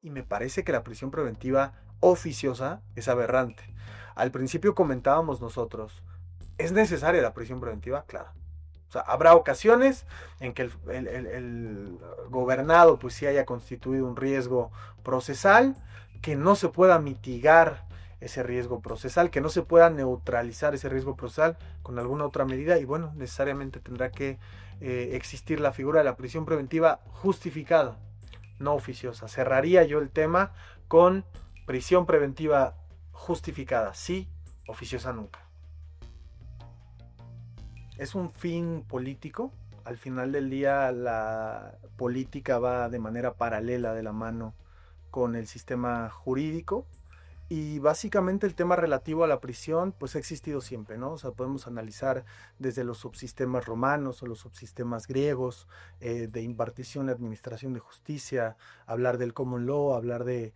Y me parece que la prisión preventiva oficiosa es aberrante. Al principio comentábamos nosotros, ¿es necesaria la prisión preventiva? Claro. O sea, habrá ocasiones en que el gobernado pues sí haya constituido un riesgo procesal, que no se pueda mitigar ese riesgo procesal, que no se pueda neutralizar ese riesgo procesal con alguna otra medida y bueno, necesariamente tendrá que existir la figura de la prisión preventiva justificada, no oficiosa. Cerraría yo el tema con prisión preventiva justificada, sí, oficiosa nunca. Es un fin político. Al final del día la política va de manera paralela de la mano con el sistema jurídico y básicamente el tema relativo a la prisión pues ha existido siempre, ¿no? O sea, podemos analizar desde los subsistemas romanos o los subsistemas griegos de impartición y administración de justicia, hablar del common law, hablar de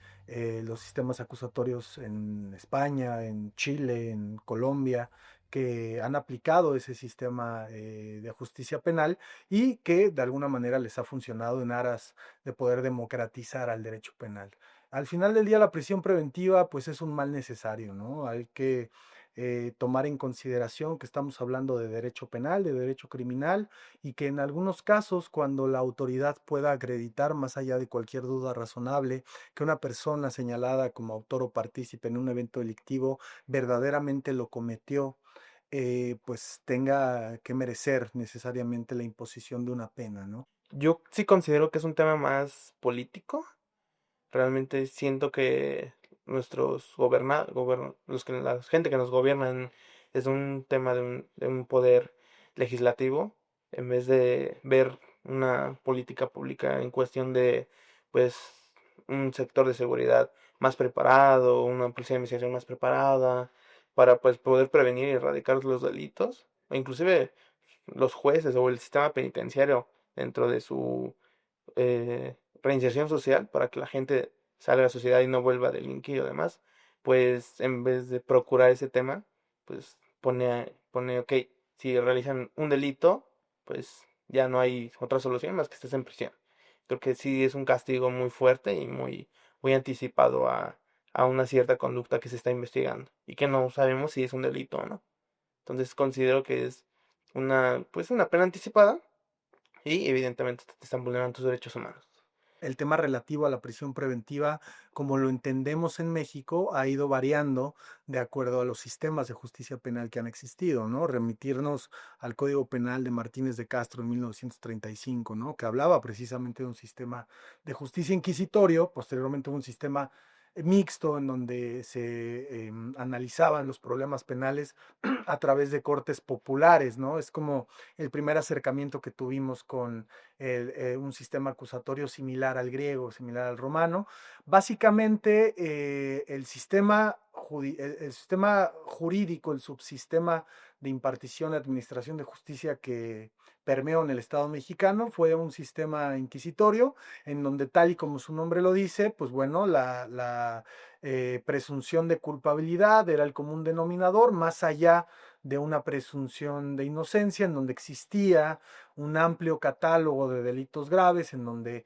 los sistemas acusatorios en España, en Chile, en Colombia, que han aplicado ese sistema de justicia penal y que de alguna manera les ha funcionado en aras de poder democratizar al derecho penal. Al final del día la prisión preventiva pues es un mal necesario, ¿no? Hay que tomar en consideración que estamos hablando de derecho penal, de derecho criminal y que en algunos casos cuando la autoridad pueda acreditar más allá de cualquier duda razonable que una persona señalada como autor o partícipe en un evento delictivo verdaderamente lo cometió, pues tenga que merecer necesariamente la imposición de una pena, ¿no? Yo sí considero que es un tema más político. Realmente siento que la gente que nos gobiernan es un tema de un poder legislativo, en vez de ver una política pública en cuestión de, pues, un sector de seguridad más preparado, una policía de investigación más preparada, para, pues, poder prevenir y erradicar los delitos, o inclusive los jueces o el sistema penitenciario dentro de su reinserción social para que la gente salga a la sociedad y no vuelva a delinquir o demás, pues en vez de procurar ese tema, pues ok, si realizan un delito, pues ya no hay otra solución más que estés en prisión. Creo que sí es un castigo muy fuerte y muy anticipado a una cierta conducta que se está investigando y que no sabemos si es un delito o no. Entonces considero que es pues una pena anticipada y evidentemente te están vulnerando tus derechos humanos. El tema relativo a la prisión preventiva, como lo entendemos en México, ha ido variando de acuerdo a los sistemas de justicia penal que han existido, ¿no? Remitirnos al Código Penal de Martínez de Castro en 1935, ¿no? Que hablaba precisamente de un sistema de justicia inquisitorio, posteriormente un sistema mixto en donde se analizaban los problemas penales a través de cortes populares, ¿no? Es como el primer acercamiento que tuvimos con un sistema acusatorio similar al griego, similar al romano. Básicamente, el sistema jurídico, el subsistema de impartición y administración de justicia que permeó en el Estado mexicano fue un sistema inquisitorio en donde tal y como su nombre lo dice, pues bueno, la presunción de culpabilidad era el común denominador, más allá de una presunción de inocencia, en donde existía un amplio catálogo de delitos graves, en donde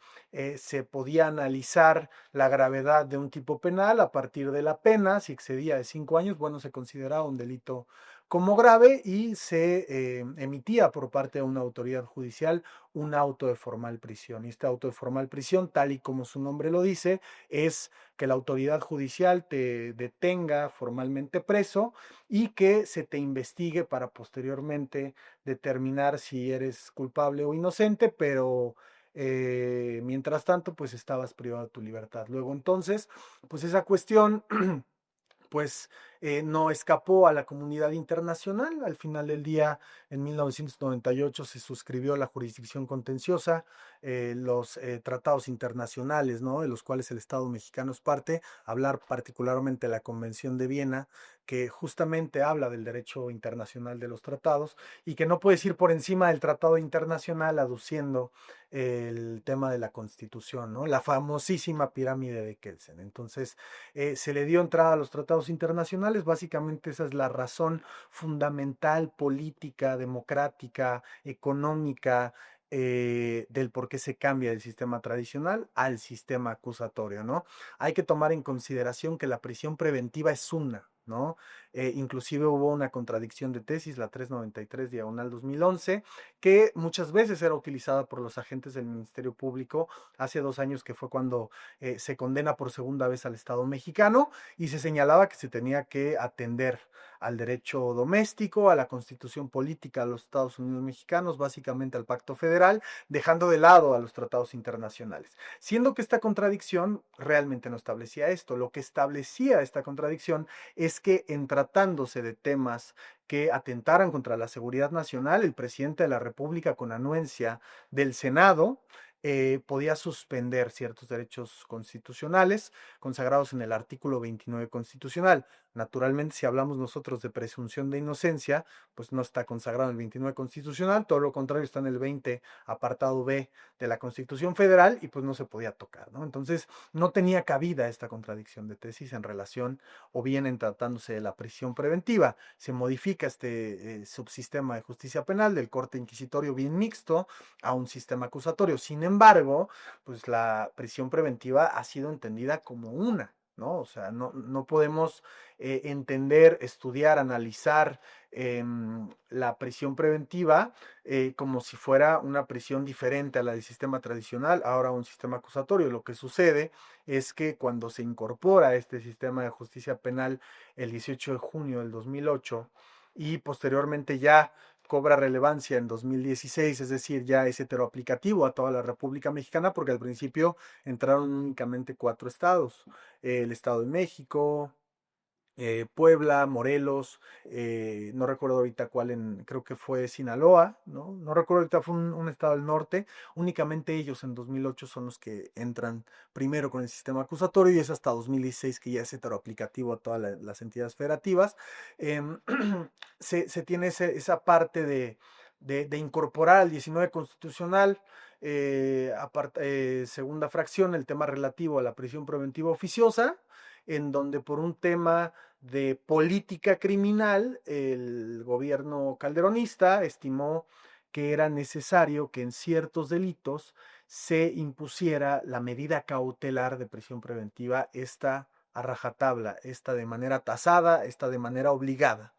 se podía analizar la gravedad de un tipo penal a partir de la pena, si excedía de 5 años, bueno, se consideraba un delito como grave y se emitía por parte de una autoridad judicial un auto de formal prisión. Y este auto de formal prisión, tal y como su nombre lo dice, es que la autoridad judicial te detenga formalmente preso y que se te investigue para posteriormente determinar si eres culpable o inocente, pero mientras tanto, pues estabas privado de tu libertad. Luego entonces, pues esa cuestión pues no escapó a la comunidad internacional. Al final del día, en 1998 se suscribió la jurisdicción contenciosa, los tratados internacionales, ¿no? De los cuales el Estado mexicano es parte, hablar particularmente de la Convención de Viena, que justamente habla del derecho internacional de los tratados y que no puedes ir por encima del tratado internacional aduciendo el tema de la Constitución, ¿no? La famosísima pirámide de Kelsen. Entonces, se le dio entrada a los tratados internacionales. Básicamente esa es la razón fundamental, política, democrática, económica del por qué se cambia del sistema tradicional al sistema acusatorio, ¿no? Hay que tomar en consideración que la prisión preventiva es una, ¿no? Inclusive hubo una contradicción de tesis, la 393 diagonal 2011, que muchas veces era utilizada por los agentes del Ministerio Público hace 2 años, que fue cuando se condena por segunda vez al Estado mexicano y se señalaba que se tenía que atender al derecho doméstico, a la constitución política de los Estados Unidos mexicanos, básicamente al Pacto Federal, dejando de lado a los tratados internacionales. Siendo que esta contradicción realmente no establecía esto, lo que establecía esta contradicción es que en tratándose de temas que atentaran contra la seguridad nacional, el presidente de la República, con anuencia del Senado, podía suspender ciertos derechos constitucionales consagrados en el artículo 29 constitucional. Naturalmente, si hablamos nosotros de presunción de inocencia, pues no está consagrado en el 29 constitucional, todo lo contrario está en el 20 apartado B de la Constitución Federal y pues no se podía tocar, ¿no? Entonces, no tenía cabida esta contradicción de tesis en relación o bien en tratándose de la prisión preventiva. Se modifica este subsistema de justicia penal del corte inquisitorio bien mixto a un sistema acusatorio. Sin embargo, pues la prisión preventiva ha sido entendida como una, ¿no? O sea, no podemos entender, estudiar, analizar la prisión preventiva como si fuera una prisión diferente a la del sistema tradicional, ahora un sistema acusatorio. Lo que sucede es que cuando se incorpora este sistema de justicia penal el 18 de junio del 2008 y posteriormente ya cobra relevancia en 2016, es decir, ya es heteroaplicativo a toda la República Mexicana, porque al principio entraron únicamente 4 estados, el Estado de México, Puebla, Morelos, no recuerdo ahorita cuál, creo que fue Sinaloa, ¿no? No recuerdo ahorita, fue un estado del norte, únicamente ellos en 2008 son los que entran primero con el sistema acusatorio y es hasta 2016 que ya es heteroaplicativo a todas las entidades federativas. Em, se tiene esa parte de incorporar al 19 constitucional, segunda fracción, el tema relativo a la prisión preventiva oficiosa, en donde por un tema de política criminal, el gobierno calderonista estimó que era necesario que en ciertos delitos se impusiera la medida cautelar de prisión preventiva, esta a rajatabla, esta de manera tasada, esta de manera obligada.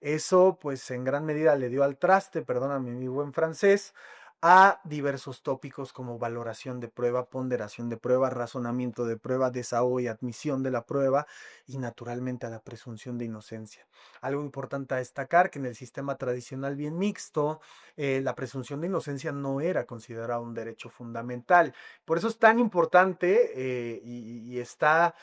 Eso pues en gran medida le dio al traste, perdóname mi buen francés, a diversos tópicos como valoración de prueba, ponderación de prueba, razonamiento de prueba, desahogo y admisión de la prueba y naturalmente a la presunción de inocencia. Algo importante a destacar que en el sistema tradicional bien mixto, la presunción de inocencia no era considerada un derecho fundamental. Por eso es tan importante y está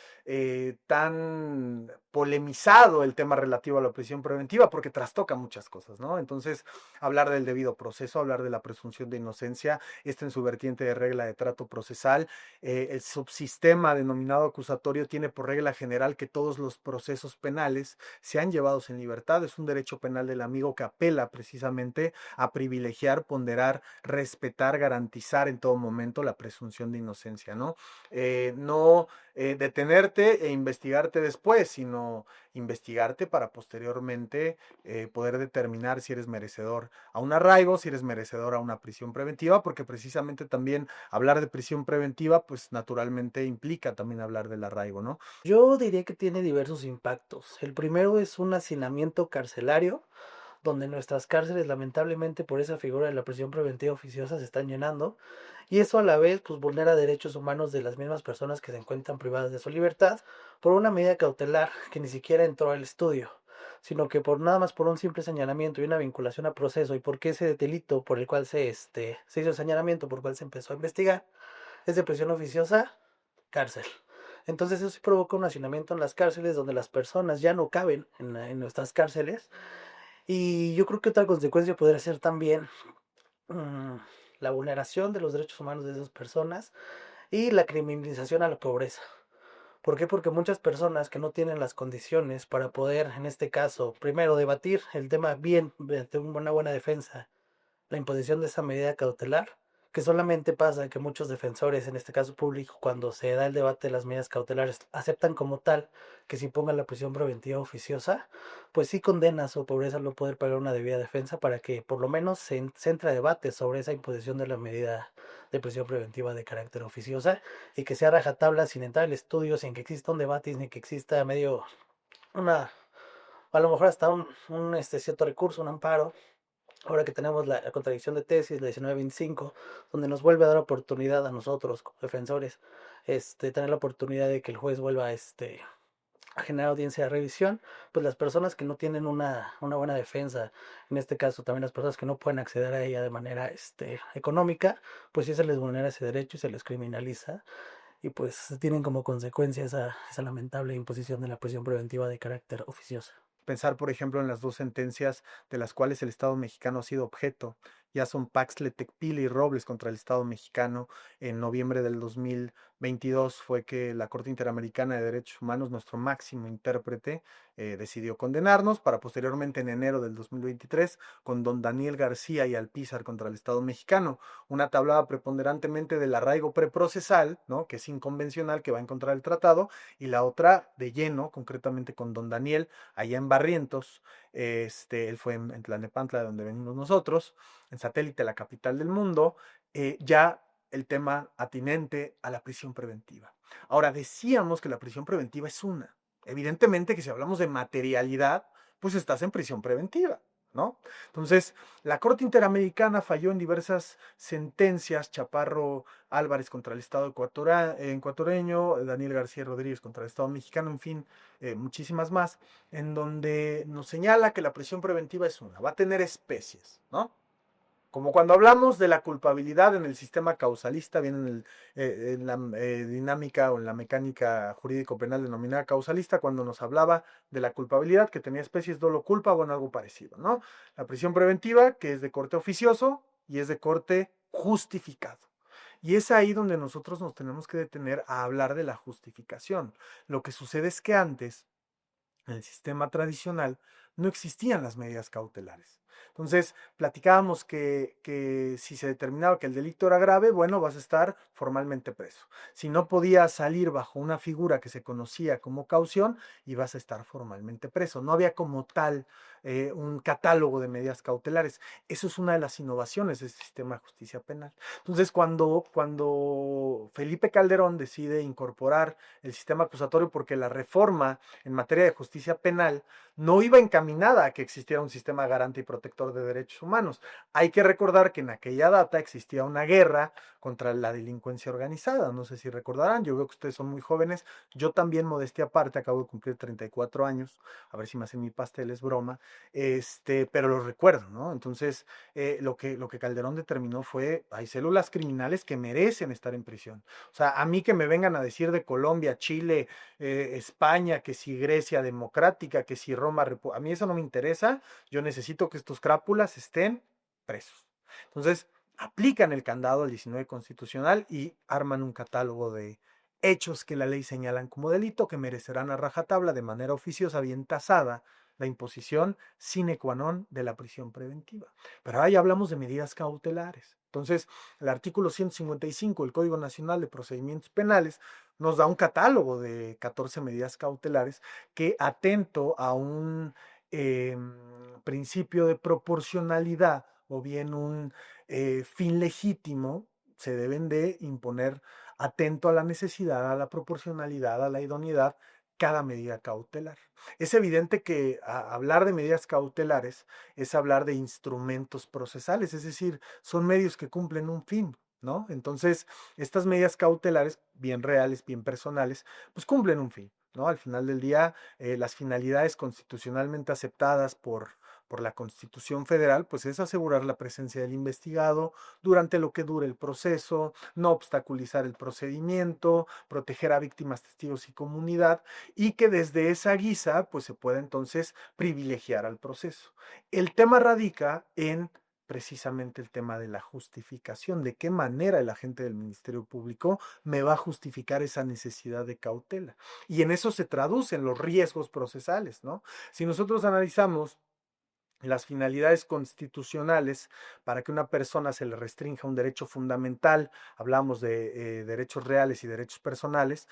tan polemizado el tema relativo a la prisión preventiva porque trastoca muchas cosas, ¿no? Entonces, hablar del debido proceso, hablar de la presunción de inocencia, en su vertiente de regla de trato procesal. El subsistema denominado acusatorio tiene por regla general que todos los procesos penales sean llevados en libertad. Es un derecho penal del amigo que apela precisamente a privilegiar, ponderar, respetar, garantizar en todo momento la presunción de inocencia, ¿no? No detenerte e investigarte después, sino investigarte para posteriormente poder determinar si eres merecedor a un arraigo, si eres merecedor a una prisión preventiva, porque precisamente también hablar de prisión preventiva, pues naturalmente implica también hablar del arraigo, ¿no? Yo diría que tiene diversos impactos. El primero es un hacinamiento carcelario, donde nuestras cárceles lamentablemente por esa figura de la prisión preventiva oficiosa se están llenando, y eso a la vez pues vulnera derechos humanos de las mismas personas que se encuentran privadas de su libertad por una medida cautelar que ni siquiera entró al estudio, sino que por nada más por un simple señalamiento y una vinculación a proceso y porque ese delito por el cual se hizo el señalamiento, por el cual se empezó a investigar, es de prisión oficiosa, cárcel. Entonces eso sí provoca un hacinamiento en las cárceles donde las personas ya no caben en nuestras cárceles. Y yo creo que otra consecuencia podría ser también mm, la vulneración de los derechos humanos de esas personas y la criminalización a la pobreza. ¿Por qué? Porque muchas personas que no tienen las condiciones para poder, en este caso, primero debatir el tema bien, de una buena defensa, la imposición de esa medida cautelar, que solamente pasa que muchos defensores, en este caso público, cuando se da el debate de las medidas cautelares, aceptan como tal que si pongan la prisión preventiva oficiosa, pues sí condena a su pobreza no poder pagar una debida defensa para que por lo menos se entre a debate sobre esa imposición de la medida de prisión preventiva de carácter oficiosa y que sea rajatabla sin entrar al estudio, sin que exista un debate, sin que exista medio una, a lo mejor hasta un cierto recurso, un amparo. Ahora que tenemos la contradicción de tesis, la 1925, donde nos vuelve a dar oportunidad a nosotros, como defensores, tener la oportunidad de que el juez vuelva a generar audiencia de revisión, pues las personas que no tienen una buena defensa, en este caso también las personas que no pueden acceder a ella de manera económica, pues sí se les vulnera ese derecho y se les criminaliza, y pues tienen como consecuencia esa lamentable imposición de la prisión preventiva de carácter oficiosa. Pensar, por ejemplo, en las dos sentencias de las cuales el Estado mexicano ha sido objeto. Ya son Paxle, Tecpile y Robles contra el Estado mexicano. En noviembre del 2022 fue que la Corte Interamericana de Derechos Humanos, nuestro máximo intérprete, decidió condenarnos para posteriormente en enero del 2023 con don Daniel García y Alpizar contra el Estado mexicano. Una tablada preponderantemente del arraigo preprocesal, ¿no? Que es inconvencional, que va en contra del tratado, y la otra de lleno, concretamente con don Daniel allá en Barrientos. Él fue en Tlalnepantla, de donde venimos nosotros, en Satélite, la capital del mundo, ya el tema atinente a la prisión preventiva. Ahora, decíamos que la prisión preventiva es una. Evidentemente que si hablamos de materialidad, pues estás en prisión preventiva, ¿no? Entonces, la Corte Interamericana falló en diversas sentencias, Chaparro Álvarez contra el Estado ecuatoriano, Daniel García Rodríguez contra el Estado mexicano, en fin, muchísimas más, en donde nos señala que la prisión preventiva es una, va a tener especies, ¿no? Como cuando hablamos de la culpabilidad en el sistema causalista, bien en la dinámica o en la mecánica jurídico-penal denominada causalista, cuando nos hablaba de la culpabilidad que tenía especies dolo culpa, bueno, algo parecido, ¿no? La prisión preventiva, que es de corte oficioso y es de corte justificado. Y es ahí donde nosotros nos tenemos que detener a hablar de la justificación. Lo que sucede es que antes, en el sistema tradicional, no existían las medidas cautelares. Entonces, platicábamos que si se determinaba que el delito era grave, bueno, vas a estar formalmente preso. Si no podías salir bajo una figura que se conocía como caución, ibas a estar formalmente preso. No había como tal un catálogo de medidas cautelares. Eso es una de las innovaciones del sistema de justicia penal. Entonces, cuando Felipe Calderón decide incorporar el sistema acusatorio porque la reforma en materia de justicia penal no iba encaminada a que existiera un sistema garante y protector de derechos humanos. Hay que recordar que en aquella data existía una guerra contra la delincuencia organizada. No sé si recordarán, yo veo que ustedes son muy jóvenes. Yo también, modestia aparte, acabo de cumplir 34 años. A ver si me hacen mi pastel, es broma. Pero lo recuerdo, ¿no? Entonces, lo que Calderón determinó fue, hay células criminales que merecen estar en prisión. O sea, a mí que me vengan a decir de Colombia, Chile, España, que si Grecia democrática, que si Roma, a mí eso no me interesa, yo necesito que estos crápulas estén presos. Entonces, aplican el candado al 19 constitucional y arman un catálogo de hechos que la ley señalan como delito que merecerán a rajatabla de manera oficiosa bien tasada la imposición sine qua non de la prisión preventiva. Pero ahora ya hablamos de medidas cautelares. Entonces, el artículo 155 del Código Nacional de Procedimientos Penales nos da un catálogo de 14 medidas cautelares que, atento a un principio de proporcionalidad o bien un fin legítimo, se deben de imponer atento a la necesidad, a la proporcionalidad, a la idoneidad, cada medida cautelar. Es evidente que hablar de medidas cautelares es hablar de instrumentos procesales, es decir, son medios que cumplen un fin, ¿no? Entonces, estas medidas cautelares, bien reales, bien personales, pues cumplen un fin, ¿no? Al final del día, las finalidades constitucionalmente aceptadas por la Constitución Federal, pues es asegurar la presencia del investigado durante lo que dure el proceso, no obstaculizar el procedimiento, proteger a víctimas, testigos y comunidad, y que desde esa guisa, pues se pueda entonces privilegiar al proceso. El tema radica en precisamente el tema de la justificación, de qué manera el agente del Ministerio Público me va a justificar esa necesidad de cautela. Y en eso se traducen los riesgos procesales, ¿no? Si nosotros analizamos las finalidades constitucionales para que una persona se le restrinja un derecho fundamental, hablamos de derechos reales y derechos personales,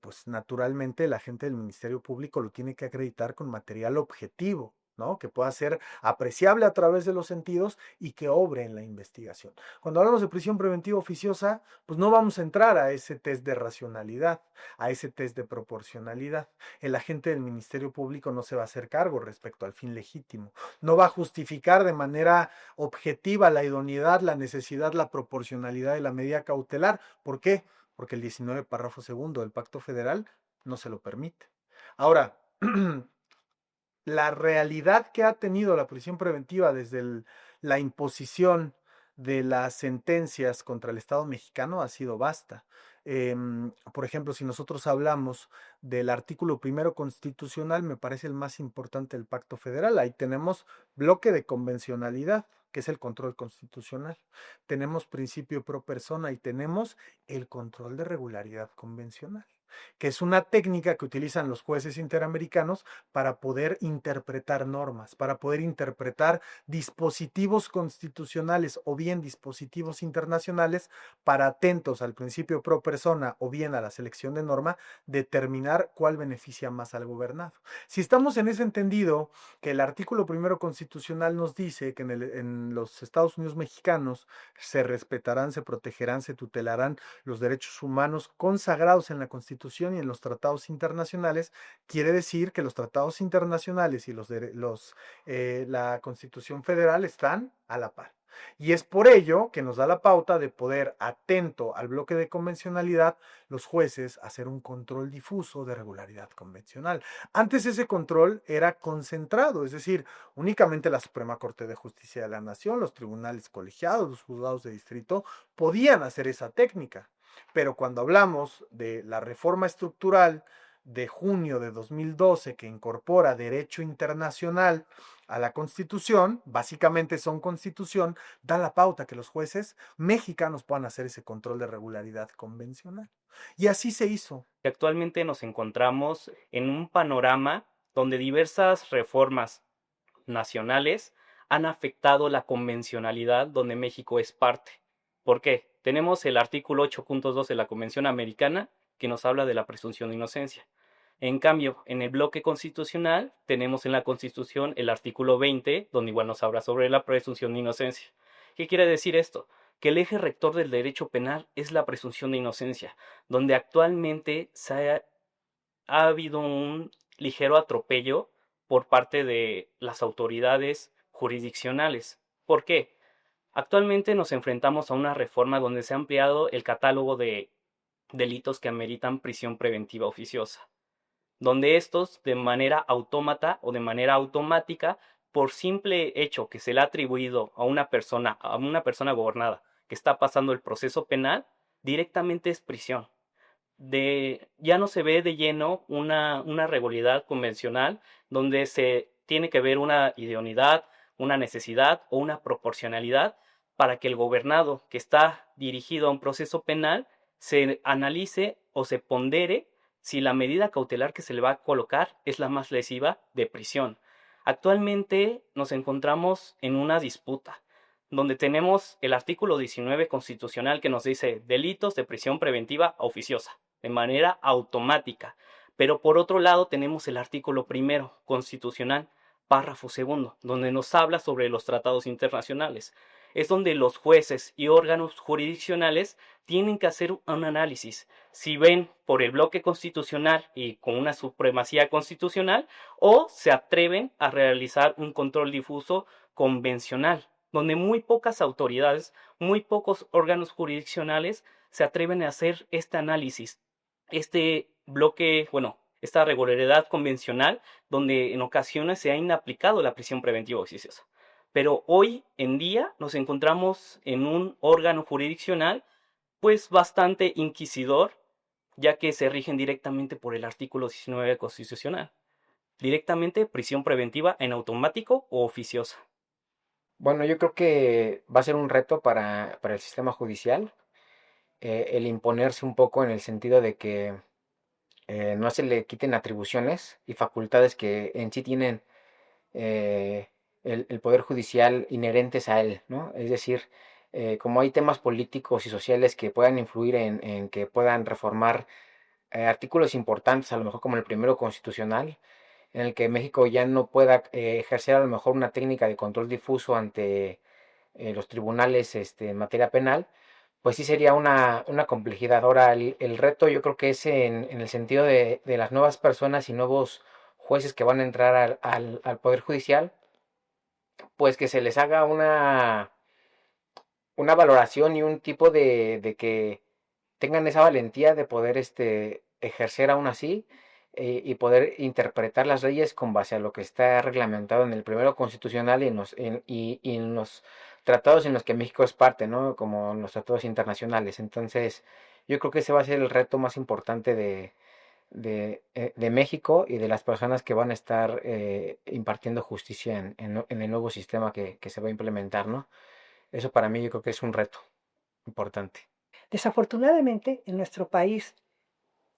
pues naturalmente la gente del Ministerio Público lo tiene que acreditar con material objetivo, ¿no? Que pueda ser apreciable a través de los sentidos y que obre en la investigación. Cuando hablamos de prisión preventiva oficiosa, pues no vamos a entrar a ese test de racionalidad, a ese test de proporcionalidad. El agente del Ministerio Público no se va a hacer cargo respecto al fin legítimo, no va a justificar de manera objetiva la idoneidad, la necesidad, la proporcionalidad de la medida cautelar. ¿Por qué? Porque el 19 párrafo segundo del Pacto Federal no se lo permite. Ahora, la realidad que ha tenido la prisión preventiva desde la imposición de las sentencias contra el Estado mexicano ha sido vasta. Por ejemplo, si nosotros hablamos del artículo primero constitucional, me parece el más importante del Pacto Federal. Ahí tenemos bloque de convencionalidad, que es el control constitucional. Tenemos principio pro persona y tenemos el control de regularidad convencional, que es una técnica que utilizan los jueces interamericanos para poder interpretar normas, para poder interpretar dispositivos constitucionales o bien dispositivos internacionales para, atentos al principio pro persona o bien a la selección de norma, determinar cuál beneficia más al gobernado. Si estamos en ese entendido que el artículo primero constitucional nos dice que en los Estados Unidos mexicanos se respetarán, se protegerán, se tutelarán los derechos humanos consagrados en la Constitución y en los tratados internacionales, quiere decir que los tratados internacionales y la Constitución Federal están a la par. Y es por ello que nos da la pauta de poder, atento al bloque de convencionalidad, los jueces hacer un control difuso de regularidad convencional. Antes ese control era concentrado, es decir, únicamente la Suprema Corte de Justicia de la Nación, los tribunales colegiados, los juzgados de distrito podían hacer esa técnica. Pero cuando hablamos de la reforma estructural de junio de 2012 que incorpora derecho internacional a la Constitución, básicamente son Constitución, da la pauta que los jueces mexicanos puedan hacer ese control de regularidad convencional. Y así se hizo. Actualmente nos encontramos en un panorama donde diversas reformas nacionales han afectado la convencionalidad donde México es parte. ¿Por qué? Tenemos el artículo 8.2 de la Convención Americana que nos habla de la presunción de inocencia. En cambio, en el bloque constitucional tenemos en la Constitución el artículo 20, donde igual nos habla sobre la presunción de inocencia. ¿Qué quiere decir esto? Que el eje rector del derecho penal es la presunción de inocencia, donde actualmente ha habido un ligero atropello por parte de las autoridades jurisdiccionales. ¿Por qué? Actualmente nos enfrentamos a una reforma donde se ha ampliado el catálogo de delitos que ameritan prisión preventiva oficiosa, donde estos de manera autómata o de manera automática, por simple hecho que se le ha atribuido a una persona gobernada que está pasando el proceso penal, directamente es prisión. Ya no se ve de lleno una regularidad convencional donde se tiene que ver una idoneidad, una necesidad o una proporcionalidad para que el gobernado que está dirigido a un proceso penal se analice o se pondere si la medida cautelar que se le va a colocar es la más lesiva de prisión. Actualmente nos encontramos en una disputa donde tenemos el artículo 19 constitucional que nos dice delitos de prisión preventiva oficiosa de manera automática. Pero por otro lado tenemos el artículo primero constitucional, párrafo segundo, donde nos habla sobre los tratados internacionales. Es donde los jueces y órganos jurisdiccionales tienen que hacer un análisis. Si ven por el bloque constitucional y con una supremacía constitucional, o se atreven a realizar un control difuso convencional, donde muy pocas autoridades, muy pocos órganos jurisdiccionales se atreven a hacer este análisis, este bloque, bueno, esta regularidad convencional, donde en ocasiones se ha inaplicado la prisión preventiva oficiosa. Pero hoy en día nos encontramos en un órgano jurisdiccional, pues bastante inquisidor, ya que se rigen directamente por el artículo 19 constitucional. Directamente prisión preventiva en automático o oficiosa. Bueno, yo creo que va a ser un reto para el sistema judicial el imponerse un poco en el sentido de que no se le quiten atribuciones y facultades que en sí tienen el poder judicial inherentes a él, ¿no? Es decir, como hay temas políticos y sociales que puedan influir en que puedan reformar artículos importantes, a lo mejor como el primero constitucional, en el que México ya no pueda ejercer a lo mejor una técnica de control difuso ante los tribunales en materia penal, pues sí sería una complejidad. Ahora, el reto yo creo que es en el sentido de las nuevas personas y nuevos jueces que van a entrar al Poder Judicial, pues que se les haga una valoración y un tipo de que tengan esa valentía de poder ejercer aún así y poder interpretar las leyes con base a lo que está reglamentado en el primero constitucional y en los tratados en los que México es parte, ¿no? Como los tratados internacionales. Entonces, yo creo que ese va a ser el reto más importante de México y de las personas que van a estar impartiendo justicia en el nuevo sistema que se va a implementar, ¿no? Eso para mí yo creo que es un reto importante. Desafortunadamente, en nuestro país,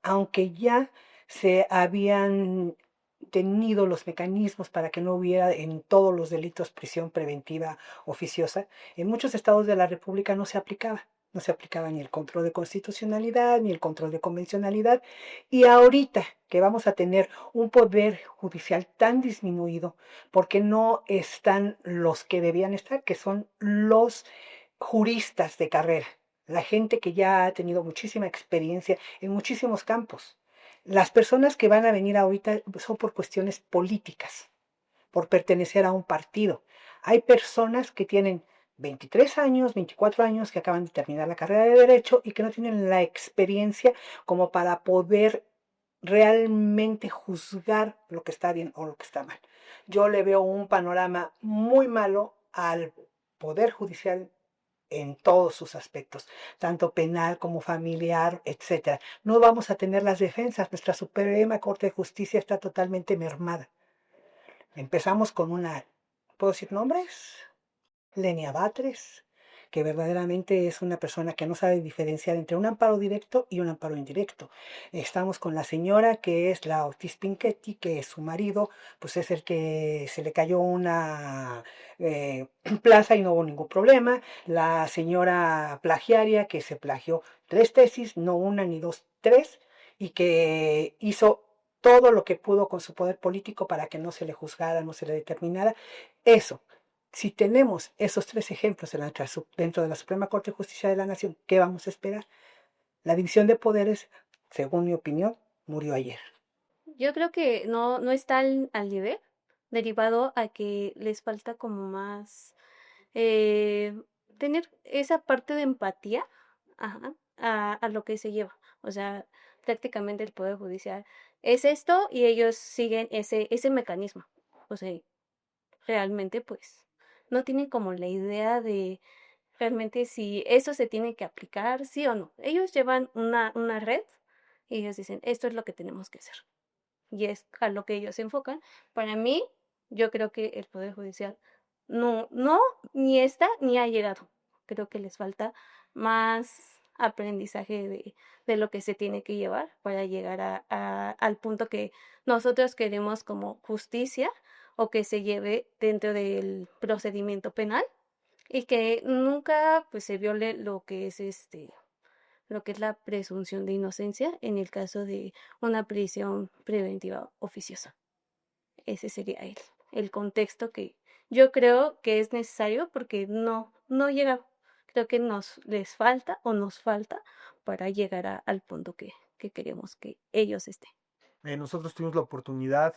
aunque ya se habían tenido los mecanismos para que no hubiera en todos los delitos prisión preventiva oficiosa, en muchos estados de la República no se aplicaba. No se aplicaba ni el control de constitucionalidad, ni el control de convencionalidad. Y ahorita que vamos a tener un poder judicial tan disminuido, porque no están los que debían estar, que son los juristas de carrera, la gente que ya ha tenido muchísima experiencia en muchísimos campos. Las personas que van a venir ahorita son por cuestiones políticas, por pertenecer a un partido. Hay personas que tienen 23 años, 24 años, que acaban de terminar la carrera de Derecho y que no tienen la experiencia como para poder realmente juzgar lo que está bien o lo que está mal. Yo le veo un panorama muy malo al Poder Judicial en todos sus aspectos, tanto penal como familiar, etcétera. No vamos a tener las defensas. Nuestra Suprema Corte de Justicia está totalmente mermada. Empezamos con una, ¿puedo decir nombres? Lenia Batres, que verdaderamente es una persona que no sabe diferenciar entre un amparo directo y un amparo indirecto. Estamos con la señora que es la Ortiz Pinchetti, que su marido pues es el que se le cayó una plaza y no hubo ningún problema. La señora plagiaria que se plagió 3 tesis, no una ni dos, 3, y que hizo todo lo que pudo con su poder político para que no se le juzgara, no se le determinara. Eso, si tenemos esos 3 ejemplos dentro de la Suprema Corte de Justicia de la Nación, ¿qué vamos a esperar? La división de poderes, según mi opinión, murió ayer. Yo creo que no está al nivel, derivado a que les falta como más eh, tener esa parte de empatía, ajá, a lo que se lleva. O sea, prácticamente el Poder Judicial es esto y ellos siguen ese mecanismo. O sea, realmente pues no tienen como la idea de realmente si eso se tiene que aplicar, sí o no. Ellos llevan una red y ellos dicen, esto es lo que tenemos que hacer. Y es a lo que ellos se enfocan. Para mí, yo creo que el Poder Judicial no, ni está ni ha llegado. Creo que les falta más aprendizaje de lo que se tiene que llevar para llegar al punto que nosotros queremos como justicia o que se lleve dentro del procedimiento penal y que nunca pues se viole lo que es la presunción de inocencia en el caso de una prisión preventiva oficiosa. Ese sería el contexto que yo creo que es necesario porque no llega, creo que les falta o nos falta para llegar al punto que queremos que ellos estén. Nosotros tuvimos la oportunidad,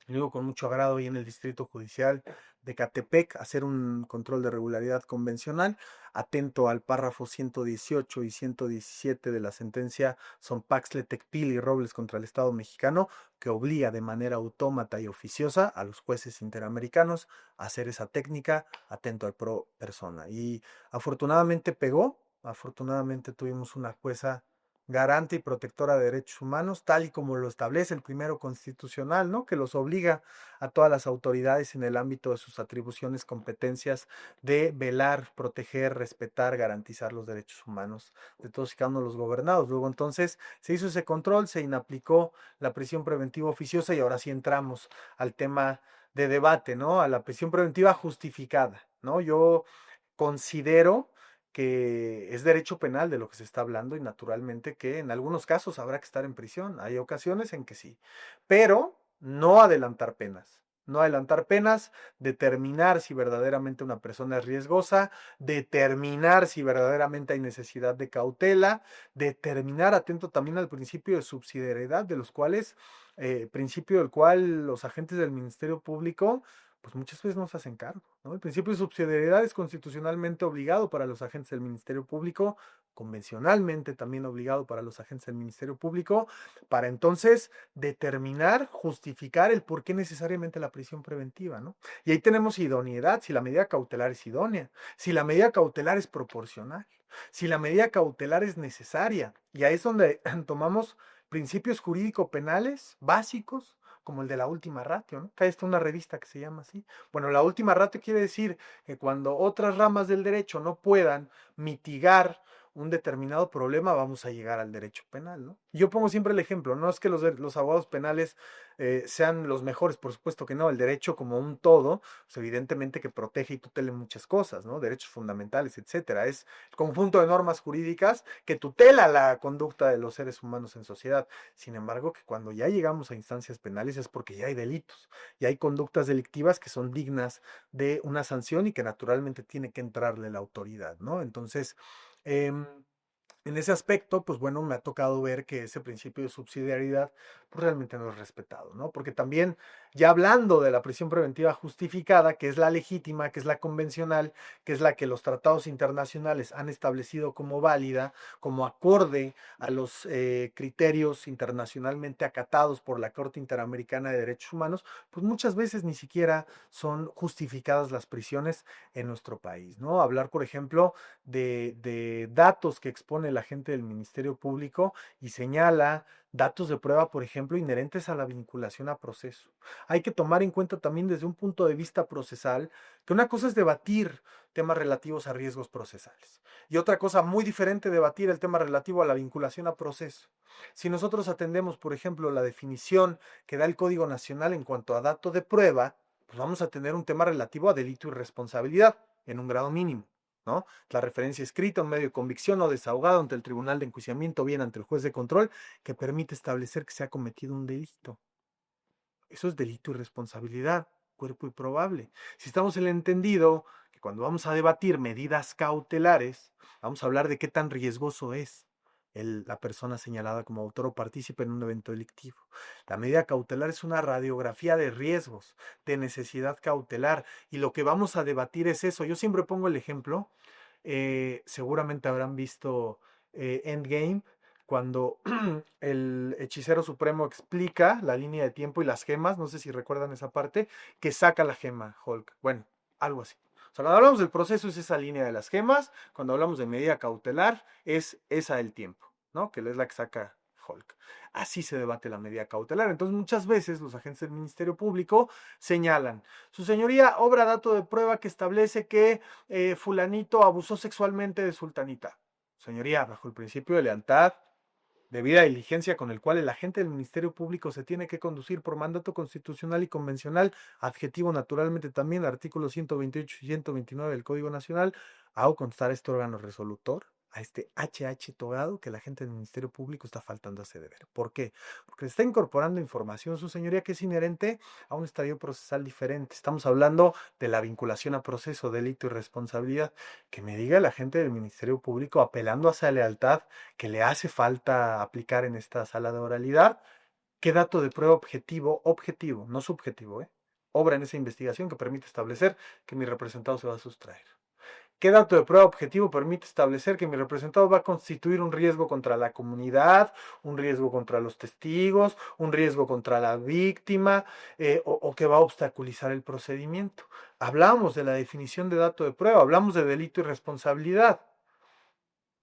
y digo con mucho agrado, ahí en el Distrito Judicial de Catepec, hacer un control de regularidad convencional, atento al párrafo 118 y 117 de la sentencia Sonpaxle, Tecpil y Robles contra el Estado mexicano, que obliga de manera autómata y oficiosa a los jueces interamericanos a hacer esa técnica, atento al pro persona. Y afortunadamente pegó, afortunadamente tuvimos una jueza garante y protectora de derechos humanos, tal y como lo establece el primero constitucional, ¿no? Que los obliga a todas las autoridades en el ámbito de sus atribuciones, competencias, de velar, proteger, respetar, garantizar los derechos humanos de todos y cada uno de los gobernados. Luego entonces se hizo ese control, se inaplicó la prisión preventiva oficiosa y ahora sí entramos al tema de debate, ¿no? A la prisión preventiva justificada, ¿no? Yo considero que es derecho penal de lo que se está hablando y naturalmente que en algunos casos habrá que estar en prisión. Hay ocasiones en que sí, pero no adelantar penas. No adelantar penas, determinar si verdaderamente una persona es riesgosa, determinar si verdaderamente hay necesidad de cautela, determinar, atento también al principio de subsidiariedad, de los cuales, principio del cual los agentes del Ministerio Público pues muchas veces no se hacen cargo, ¿no? El principio de subsidiariedad es constitucionalmente obligado para los agentes del Ministerio Público, convencionalmente también obligado para los agentes del Ministerio Público, para entonces determinar, justificar el por qué necesariamente la prisión preventiva, ¿no? Y ahí tenemos idoneidad, si la medida cautelar es idónea, si la medida cautelar es proporcional, si la medida cautelar es necesaria. Y ahí es donde tomamos principios jurídico-penales básicos, como el de la última ratio, ¿no? Que hay una revista que se llama así. Bueno, la última ratio quiere decir que cuando otras ramas del derecho no puedan mitigar un determinado problema, vamos a llegar al derecho penal, ¿no? Yo pongo siempre el ejemplo, no es que los abogados penales sean los mejores, por supuesto que no, el derecho como un todo, pues evidentemente que protege y tutela muchas cosas, ¿no? Derechos fundamentales, etcétera. Es el conjunto de normas jurídicas que tutela la conducta de los seres humanos en sociedad. Sin embargo, que cuando ya llegamos a instancias penales es porque ya hay delitos, y hay conductas delictivas que son dignas de una sanción y que naturalmente tiene que entrarle la autoridad, ¿no? Entonces, en ese aspecto, pues bueno, me ha tocado ver que ese principio de subsidiariedad pues realmente no es respetado, ¿no? Porque también, ya hablando de la prisión preventiva justificada, que es la legítima, que es la convencional, que es la que los tratados internacionales han establecido como válida, como acorde a los criterios internacionalmente acatados por la Corte Interamericana de Derechos Humanos, pues muchas veces ni siquiera son justificadas las prisiones en nuestro país, ¿no? Hablar, por ejemplo, de datos que expone la gente del Ministerio Público y señala datos de prueba, por ejemplo, inherentes a la vinculación a proceso. Hay que tomar en cuenta también desde un punto de vista procesal que una cosa es debatir temas relativos a riesgos procesales y otra cosa muy diferente debatir el tema relativo a la vinculación a proceso. Si nosotros atendemos, por ejemplo, la definición que da el Código Nacional en cuanto a dato de prueba, pues vamos a tener un tema relativo a delito y responsabilidad en un grado mínimo, ¿no? La referencia escrita, un medio de convicción o desahogado ante el tribunal de enjuiciamiento, bien ante el juez de control, que permite establecer que se ha cometido un delito. Eso es delito y responsabilidad, cuerpo y probable. Si estamos en el entendido que cuando vamos a debatir medidas cautelares, vamos a hablar de qué tan riesgoso es la persona señalada como autor o partícipe en un evento delictivo. La medida cautelar es una radiografía de riesgos, de necesidad cautelar, y lo que vamos a debatir es eso. Yo siempre pongo el ejemplo, seguramente habrán visto Endgame, cuando el hechicero supremo explica la línea de tiempo y las gemas, no sé si recuerdan esa parte, que saca la gema Hulk. Bueno, algo así. O sea, cuando hablamos del proceso es esa línea de las gemas, cuando hablamos de medida cautelar es esa del tiempo, ¿no? Que es la que saca Hulk. Así se debate la medida cautelar. Entonces, muchas veces los agentes del Ministerio Público señalan, su señoría, obra dato de prueba que establece que fulanito abusó sexualmente de sultanita. Señoría, bajo el principio de lealtad, debida diligencia con el cual el agente del Ministerio Público se tiene que conducir por mandato constitucional y convencional, adjetivo naturalmente también, artículos 128 y 129 del Código Nacional, hago constar a este órgano resolutor, a este HH togado, que la gente del Ministerio Público está faltando a ese deber. ¿Por qué? Porque está incorporando información, su señoría, que es inherente a un estadio procesal diferente. Estamos hablando de la vinculación a proceso, delito y responsabilidad. Que me diga la gente del Ministerio Público, apelando a esa lealtad que le hace falta aplicar en esta sala de oralidad, qué dato de prueba objetivo, no subjetivo, obra en esa investigación que permite establecer que mi representado se va a sustraer. ¿Qué dato de prueba objetivo permite establecer que mi representado va a constituir un riesgo contra la comunidad, un riesgo contra los testigos, un riesgo contra la víctima, o que va a obstaculizar el procedimiento? Hablamos de la definición de dato de prueba, hablamos de delito y responsabilidad,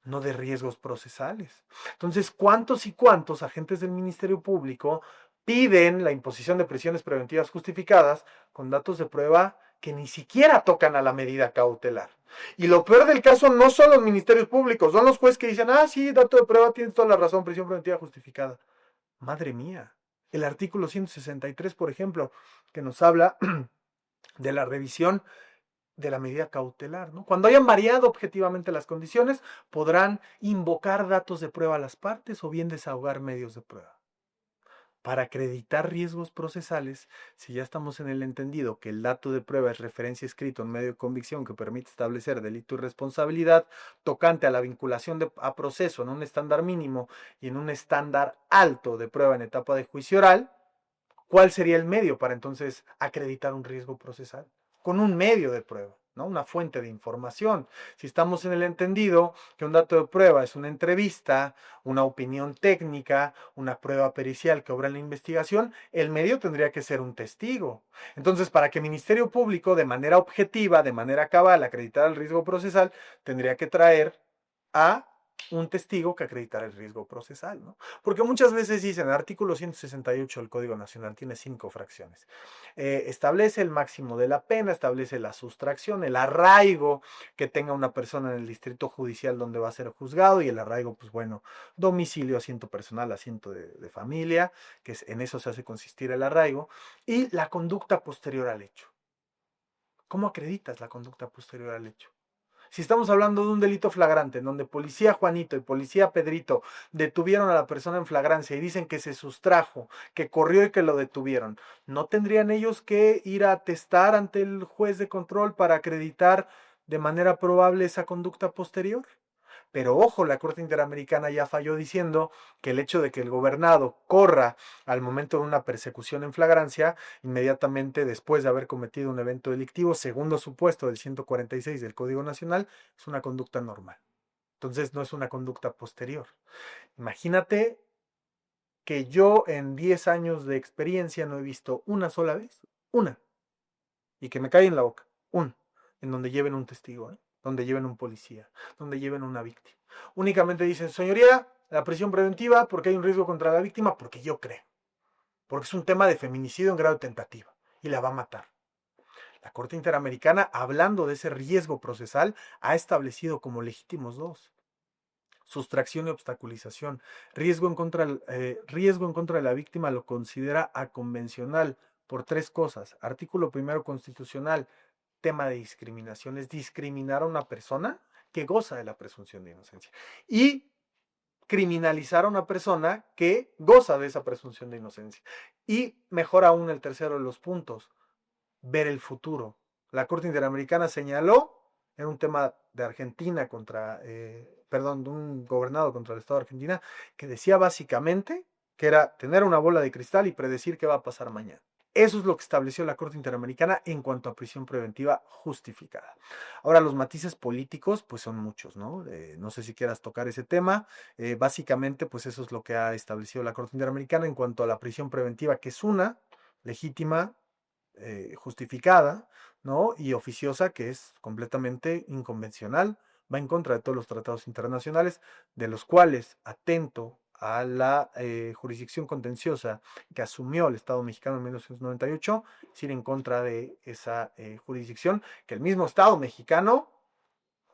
no de riesgos procesales. Entonces, ¿cuántos y cuántos agentes del Ministerio Público piden la imposición de prisiones preventivas justificadas con datos de prueba que ni siquiera tocan a la medida cautelar? Y lo peor del caso no son los ministerios públicos, son los jueces que dicen, sí, dato de prueba, tienes toda la razón, prisión preventiva justificada. Madre mía, El artículo 163, por ejemplo, que nos habla de la revisión de la medida cautelar, ¿no? Cuando hayan variado objetivamente las condiciones, podrán invocar datos de prueba a las partes o bien desahogar medios de prueba. Para acreditar riesgos procesales, si ya estamos en el entendido que el dato de prueba es referencia escrito en medio de convicción que permite establecer delito y responsabilidad tocante a la vinculación a proceso en un estándar mínimo y en un estándar alto de prueba en etapa de juicio oral, ¿cuál sería el medio para entonces acreditar un riesgo procesal? Con un medio de prueba, ¿no? Una fuente de información. Si estamos en el entendido que un dato de prueba es una entrevista, una opinión técnica, una prueba pericial que obra en la investigación, el medio tendría que ser un testigo. Entonces, para que el Ministerio Público, de manera objetiva, de manera cabal, acreditara el riesgo procesal, tendría que traer a un testigo que acreditara el riesgo procesal, ¿no? Porque muchas veces dicen, el artículo 168 del Código Nacional tiene 5 fracciones. Establece el máximo de la pena, establece la sustracción, el arraigo que tenga una persona en el distrito judicial donde va a ser juzgado, y el arraigo, pues bueno, domicilio, asiento personal, asiento de familia, que en eso se hace consistir el arraigo, y la conducta posterior al hecho. ¿Cómo acreditas la conducta posterior al hecho? Si estamos hablando de un delito flagrante, en donde policía Juanito y policía Pedrito detuvieron a la persona en flagrancia y dicen que se sustrajo, que corrió y que lo detuvieron, ¿no tendrían ellos que ir a atestar ante el juez de control para acreditar de manera probable esa conducta posterior? Pero ojo, la Corte Interamericana ya falló diciendo que el hecho de que el gobernado corra al momento de una persecución en flagrancia, inmediatamente después de haber cometido un evento delictivo, segundo supuesto del 146 del Código Nacional, es una conducta normal. Entonces no es una conducta posterior. Imagínate que yo en 10 años de experiencia no he visto una sola vez, una, y que me cae en la boca, en donde lleven un testigo, donde lleven un policía, donde lleven una víctima. Únicamente dicen, señoría, la prisión preventiva porque hay un riesgo contra la víctima, porque yo creo, porque es un tema de feminicidio en grado de tentativa y la va a matar. La Corte Interamericana, hablando de ese riesgo procesal, ha establecido como legítimos 2: sustracción y obstaculización. Riesgo en contra de la víctima lo considera aconvencional por 3 cosas. Artículo 1 constitucional, tema de discriminación, es discriminar a una persona que goza de la presunción de inocencia. Y criminalizar a una persona que goza de esa presunción de inocencia. Y mejor aún, el tercero de los puntos, ver el futuro. La Corte Interamericana señaló en un tema de Argentina de un gobernado contra el Estado de Argentina, que decía básicamente que era tener una bola de cristal y predecir qué va a pasar mañana. Eso es lo que estableció la Corte Interamericana en cuanto a prisión preventiva justificada. Ahora, los matices políticos, pues son muchos, ¿no? No sé si quieras tocar ese tema. Básicamente, pues eso es lo que ha establecido la Corte Interamericana en cuanto a la prisión preventiva, que es una legítima, justificada, ¿no? Y oficiosa, que es completamente inconvencional, va en contra de todos los tratados internacionales, de los cuales, atento a la jurisdicción contenciosa que asumió el Estado mexicano en 1998, es ir en contra de esa jurisdicción que el mismo Estado mexicano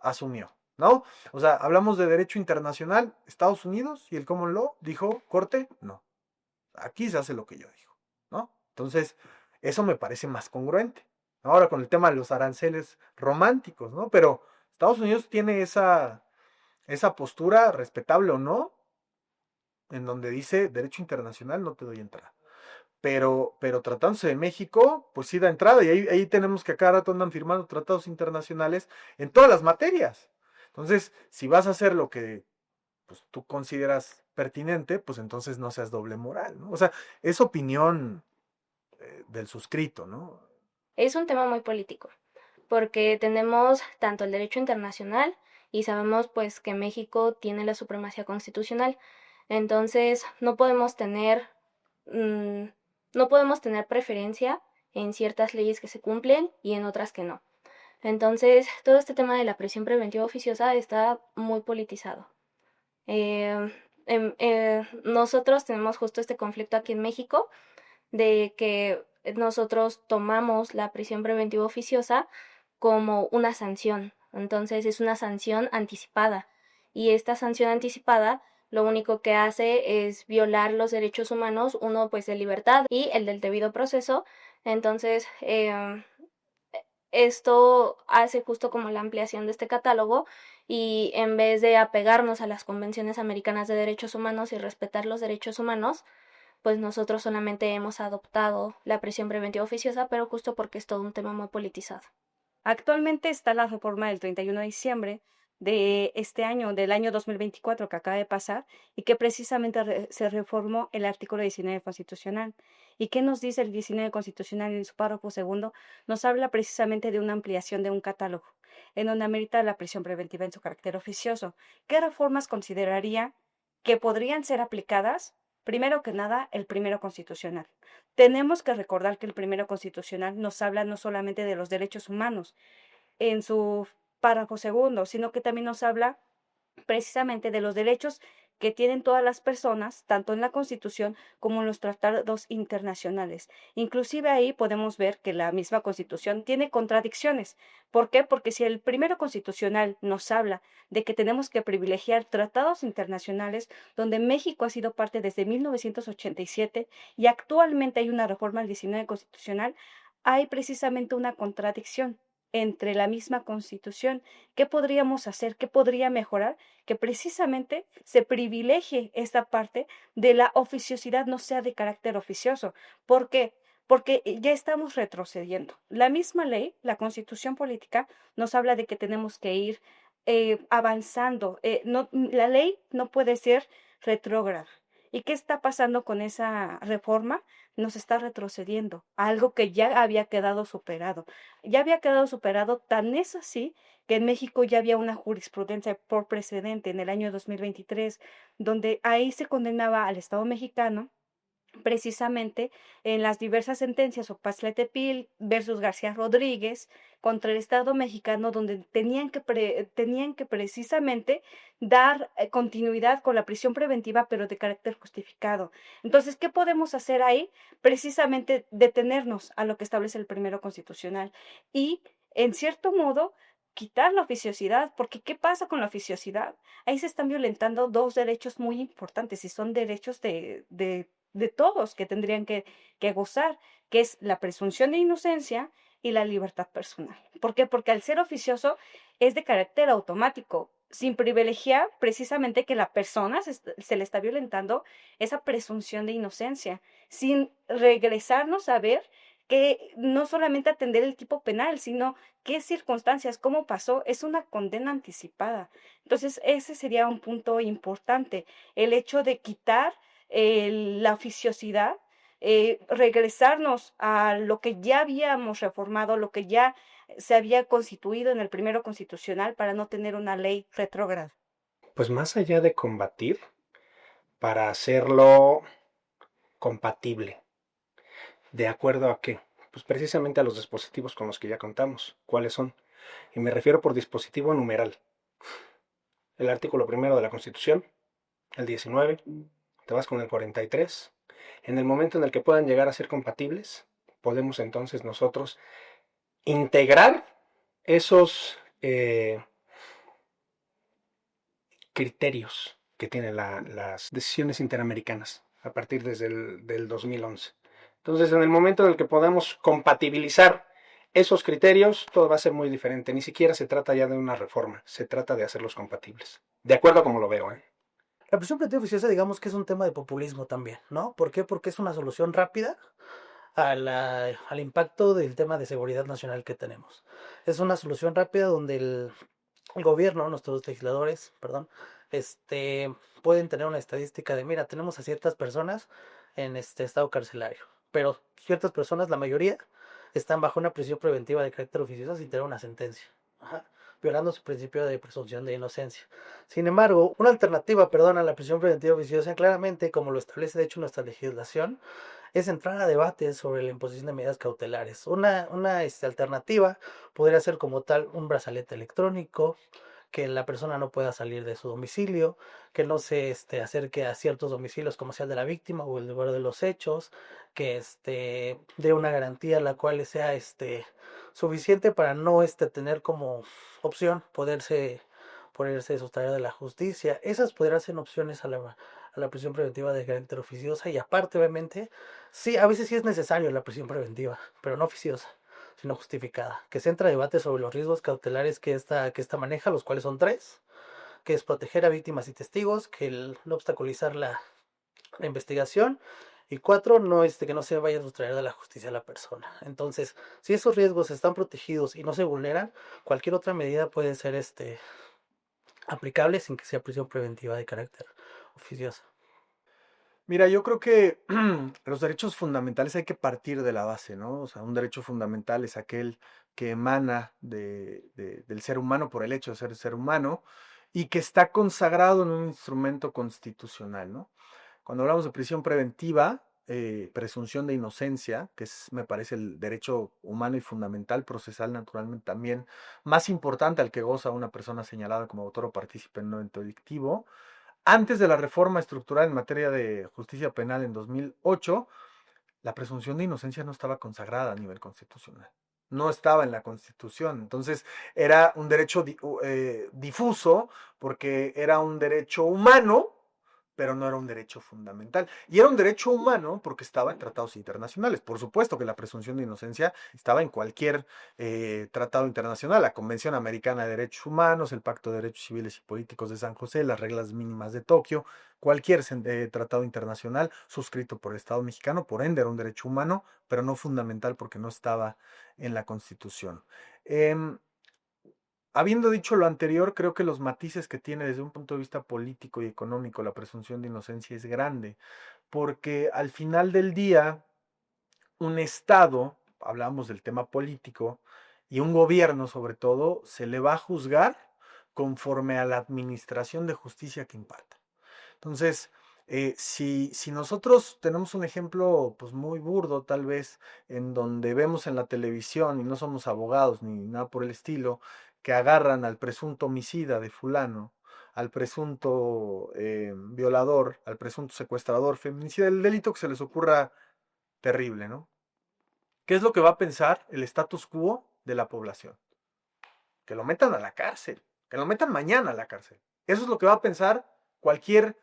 asumió, ¿no? O sea, hablamos de derecho internacional, Estados Unidos y el common law dijo, Corte, no, aquí se hace lo que yo digo, ¿no? Entonces, eso me parece más congruente. Ahora con el tema de los aranceles románticos, ¿no? Pero Estados Unidos tiene esa postura, respetable o no, en donde dice derecho internacional no te doy entrada. Pero tratándose de México, pues sí da entrada. Y ahí tenemos que a cada rato andan firmando tratados internacionales en todas las materias. Entonces, si vas a hacer lo que pues, tú consideras pertinente, pues entonces no seas doble moral, ¿no? O sea, es opinión del suscrito, ¿no? Es un tema muy político, porque tenemos tanto el derecho internacional y sabemos pues que México tiene la supremacía constitucional. Entonces, no podemos tener preferencia en ciertas leyes que se cumplen y en otras que no. Entonces, todo este tema de la prisión preventiva oficiosa está muy politizado. Nosotros tenemos justo este conflicto aquí en México de que nosotros tomamos la prisión preventiva oficiosa como una sanción. Entonces es una sanción anticipada. Y esta sanción anticipada lo único que hace es violar los derechos humanos, uno pues de libertad y el del debido proceso. Entonces, esto hace justo como la ampliación de este catálogo y en vez de apegarnos a las convenciones americanas de derechos humanos y respetar los derechos humanos, pues nosotros solamente hemos adoptado la prisión preventiva oficiosa, pero justo porque es todo un tema muy politizado. Actualmente está la reforma del 31 de diciembre de este año, del año 2024 que acaba de pasar, y que precisamente se reformó el artículo 19 constitucional. ¿Y qué nos dice el 19 constitucional en su párrafo segundo? Nos habla precisamente de una ampliación de un catálogo, en donde amerita la prisión preventiva en su carácter oficioso. ¿Qué reformas consideraría que podrían ser aplicadas? Primero que nada, el primero constitucional. Tenemos que recordar que el primero constitucional nos habla no solamente de los derechos humanos en su párrafo segundo, sino que también nos habla precisamente de los derechos que tienen todas las personas, tanto en la Constitución como en los tratados internacionales. Inclusive ahí podemos ver que la misma Constitución tiene contradicciones. ¿Por qué? Porque si el primero constitucional nos habla de que tenemos que privilegiar tratados internacionales, donde México ha sido parte desde 1987 y actualmente hay una reforma al 19 constitucional, hay precisamente una contradicción entre la misma Constitución. ¿Qué podríamos hacer? ¿Qué podría mejorar? Que precisamente se privilegie esta parte de la oficiosidad, no sea de carácter oficioso. ¿Por qué? Porque ya estamos retrocediendo. La misma ley, la Constitución política, nos habla de que tenemos que ir avanzando. La ley no puede ser retrógrada. ¿Y qué está pasando con esa reforma? Nos está retrocediendo a algo que ya había quedado superado. Ya había quedado superado, tan es así que en México ya había una jurisprudencia por precedente en el año 2023, donde ahí se condenaba al Estado mexicano precisamente en las diversas sentencias, Opazla-Tepil versus García Rodríguez, contra el Estado mexicano, donde tenían que precisamente dar continuidad con la prisión preventiva, pero de carácter justificado. Entonces, ¿qué podemos hacer ahí? Precisamente detenernos a lo que establece el primero constitucional y, en cierto modo, quitar la oficiosidad, porque ¿qué pasa con la oficiosidad? Ahí se están violentando dos derechos muy importantes y son derechos de todos que tendrían que gozar, que es la presunción de inocencia y la libertad personal. ¿Por qué? Porque al ser oficioso es de carácter automático, sin privilegiar precisamente que la persona se le está violentando esa presunción de inocencia, sin regresarnos a ver que no solamente atender el tipo penal, sino qué circunstancias, cómo pasó, es una condena anticipada. Entonces, ese sería un punto importante, el hecho de quitar la oficiosidad, regresarnos a lo que ya habíamos reformado, lo que ya se había constituido en el primero constitucional para no tener una ley retrógrada. Pues más allá de combatir, para hacerlo compatible. ¿De acuerdo a qué? Pues precisamente a los dispositivos con los que ya contamos. ¿Cuáles son? Y me refiero por dispositivo numeral. El artículo primero de la Constitución, el 19, te vas con el 43. En el momento en el que puedan llegar a ser compatibles, podemos entonces nosotros integrar esos criterios que tienen las decisiones interamericanas a partir desde del 2011. Entonces, en el momento en el que podamos compatibilizar esos criterios, todo va a ser muy diferente. Ni siquiera se trata ya de una reforma, se trata de hacerlos compatibles. De acuerdo a como lo veo, ¿eh? La prisión preventiva oficiosa, digamos que es un tema de populismo también, ¿no? ¿Por qué? Porque es una solución rápida al impacto del tema de seguridad nacional que tenemos. Es una solución rápida donde el gobierno, nuestros legisladores, perdón, pueden tener una estadística de, mira, tenemos a ciertas personas en este estado carcelario, pero ciertas personas, la mayoría, están bajo una prisión preventiva de carácter oficioso sin tener una sentencia. Ajá, violando su principio de presunción de inocencia. Sin embargo, una alternativa, perdón, a la prisión preventiva oficiosa, claramente, como lo establece de hecho nuestra legislación, es entrar a debates sobre la imposición de medidas cautelares. Una alternativa podría ser como tal un brazalete electrónico, que la persona no pueda salir de su domicilio, que no se acerque a ciertos domicilios como sea el de la víctima o el lugar de los hechos, que dé una garantía la cual sea suficiente para no tener como opción poderse poderse sustraer de la justicia. Esas podrían ser opciones a la prisión preventiva de carácter oficiosa y aparte, obviamente, sí, a veces sí es necesario la prisión preventiva, pero no oficiosa, sino justificada, que centra debate sobre los riesgos cautelares que esta maneja, los cuales son tres, que es proteger a víctimas y testigos, que no obstaculizar la investigación. Y cuatro, no que no se vaya a sustraer de la justicia a la persona. Entonces, si esos riesgos están protegidos y no se vulneran, cualquier otra medida puede ser aplicable sin que sea prisión preventiva de carácter oficioso. Mira, yo creo que los derechos fundamentales hay que partir de la base, ¿no? O sea, un derecho fundamental es aquel que emana del ser humano por el hecho de ser humano y que está consagrado en un instrumento constitucional, ¿no? Cuando hablamos de prisión preventiva, presunción de inocencia, que es, me parece, el derecho humano y fundamental, procesal naturalmente también, más importante al que goza una persona señalada como autor o partícipe en un evento delictivo. Antes de la reforma estructural en materia de justicia penal en 2008, la presunción de inocencia no estaba consagrada a nivel constitucional. No estaba en la Constitución. Entonces era un derecho difuso porque era un derecho humano, pero no era un derecho fundamental. Y era un derecho humano porque estaba en tratados internacionales. Por supuesto que la presunción de inocencia estaba en cualquier tratado internacional, la Convención Americana de Derechos Humanos, el Pacto de Derechos Civiles y Políticos de San José, las reglas mínimas de Tokio, cualquier tratado internacional suscrito por el Estado mexicano, por ende era un derecho humano, pero no fundamental porque no estaba en la Constitución. Habiendo dicho lo anterior, creo que los matices que tiene desde un punto de vista político y económico la presunción de inocencia es grande, porque al final del día, un Estado, hablamos del tema político, y un gobierno sobre todo, se le va a juzgar conforme a la administración de justicia que imparta. Entonces, si nosotros tenemos un ejemplo pues muy burdo tal vez, en donde vemos en la televisión, y no somos abogados ni nada por el estilo, que agarran al presunto homicida de fulano, al presunto violador, al presunto secuestrador, feminicida, el delito que se les ocurra terrible, ¿no? ¿Qué es lo que va a pensar el status quo de la población? Que lo metan a la cárcel, que lo metan mañana a la cárcel. Eso es lo que va a pensar cualquier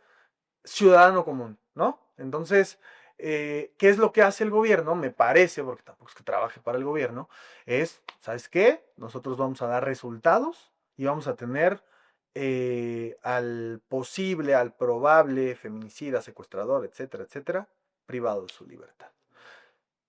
ciudadano común, ¿no? Entonces, ¿qué es lo que hace el gobierno? Me parece, porque tampoco es que trabaje para el gobierno, es, ¿sabes qué? Nosotros vamos a dar resultados y vamos a tener al posible, al probable feminicida, secuestrador, etcétera, etcétera, privado de su libertad.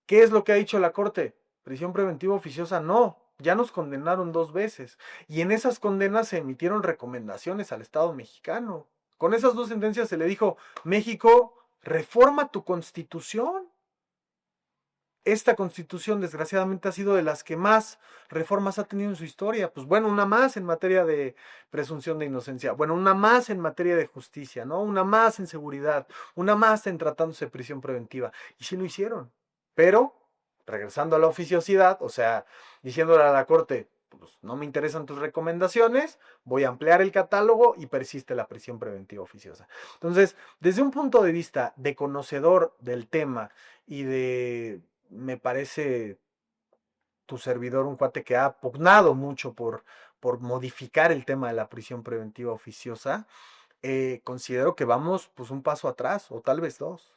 ¿Qué es lo que ha dicho la Corte? Prisión preventiva oficiosa, no. Ya nos condenaron 2 veces. Y en esas condenas se emitieron recomendaciones al Estado mexicano. Con esas 2 sentencias se le dijo, México, reforma tu constitución. Esta constitución desgraciadamente ha sido de las que más reformas ha tenido en su historia. Pues bueno, una más en materia de presunción de inocencia. Bueno, una más en materia de justicia, ¿no? Una más en seguridad. Una más en tratándose de prisión preventiva. Y sí lo hicieron. Pero, regresando a la oficiosidad, o sea, diciéndole a la Corte, pues no me interesan tus recomendaciones, voy a ampliar el catálogo y persiste la prisión preventiva oficiosa. Entonces, desde un punto de vista de conocedor del tema y me parece tu servidor un cuate que ha pugnado mucho por modificar el tema de la prisión preventiva oficiosa, considero que vamos pues un paso atrás o tal vez 2.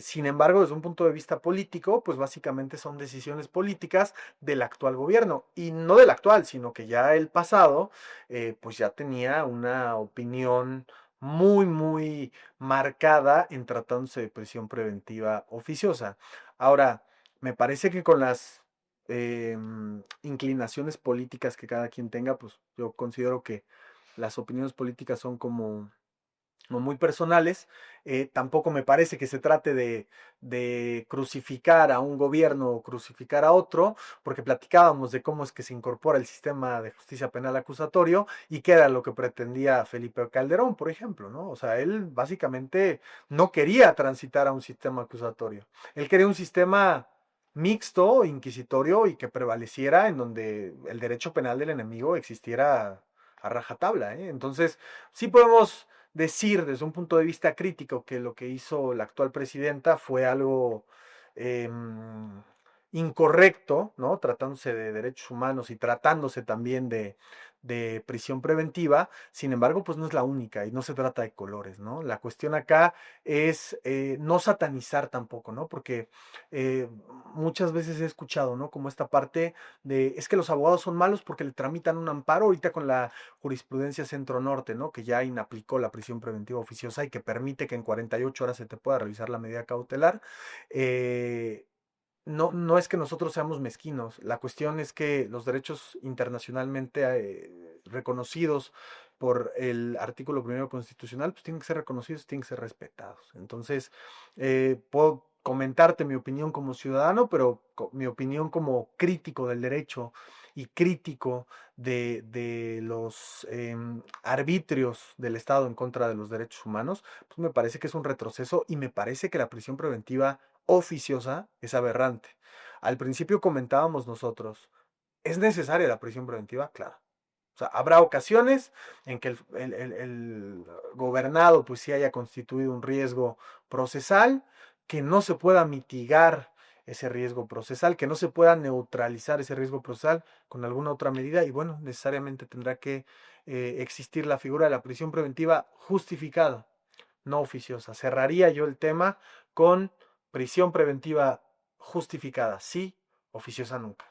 Sin embargo, desde un punto de vista político, pues básicamente son decisiones políticas del actual gobierno y no del actual, sino que ya el pasado, pues ya tenía una opinión muy, muy marcada en tratándose de prisión preventiva oficiosa. Ahora, me parece que con las inclinaciones políticas que cada quien tenga, pues yo considero que las opiniones políticas son como muy personales. Tampoco me parece que se trate de crucificar a un gobierno o crucificar a otro, porque platicábamos de cómo es que se incorpora el sistema de justicia penal acusatorio y que era lo que pretendía Felipe Calderón, por ejemplo, ¿no? O sea, él básicamente no quería transitar a un sistema acusatorio. Él quería un sistema mixto, inquisitorio y que prevaleciera en donde el derecho penal del enemigo existiera a rajatabla, ¿eh? Entonces, sí podemos decir desde un punto de vista crítico que lo que hizo la actual presidenta fue algo incorrecto, ¿no? Tratándose de derechos humanos y tratándose también de prisión preventiva. Sin embargo, pues no es la única y no se trata de colores, ¿no? La cuestión acá es no satanizar tampoco, ¿no? Porque eh, muchas veces he escuchado, ¿no? Como esta parte de, es que los abogados son malos porque le tramitan un amparo ahorita con la jurisprudencia Centro Norte, ¿no? Que ya inaplicó la prisión preventiva oficiosa y que permite que en 48 horas se te pueda revisar la medida cautelar. No es que nosotros seamos mezquinos, la cuestión es que los derechos internacionalmente reconocidos por el artículo primero constitucional, pues tienen que ser reconocidos, tienen que ser respetados. Entonces, puedo comentarte mi opinión como ciudadano, pero mi opinión como crítico del derecho y crítico de los arbitrios del Estado en contra de los derechos humanos, pues me parece que es un retroceso y me parece que la prisión preventiva oficiosa es aberrante. Al principio comentábamos nosotros, ¿es necesaria la prisión preventiva? Claro. O sea, habrá ocasiones en que el gobernado pues sí haya constituido un riesgo procesal, que no se pueda mitigar ese riesgo procesal, que no se pueda neutralizar ese riesgo procesal con alguna otra medida y bueno, necesariamente tendrá que existir la figura de la prisión preventiva justificada, no oficiosa. Cerraría yo el tema con prisión preventiva justificada, sí, oficiosa nunca.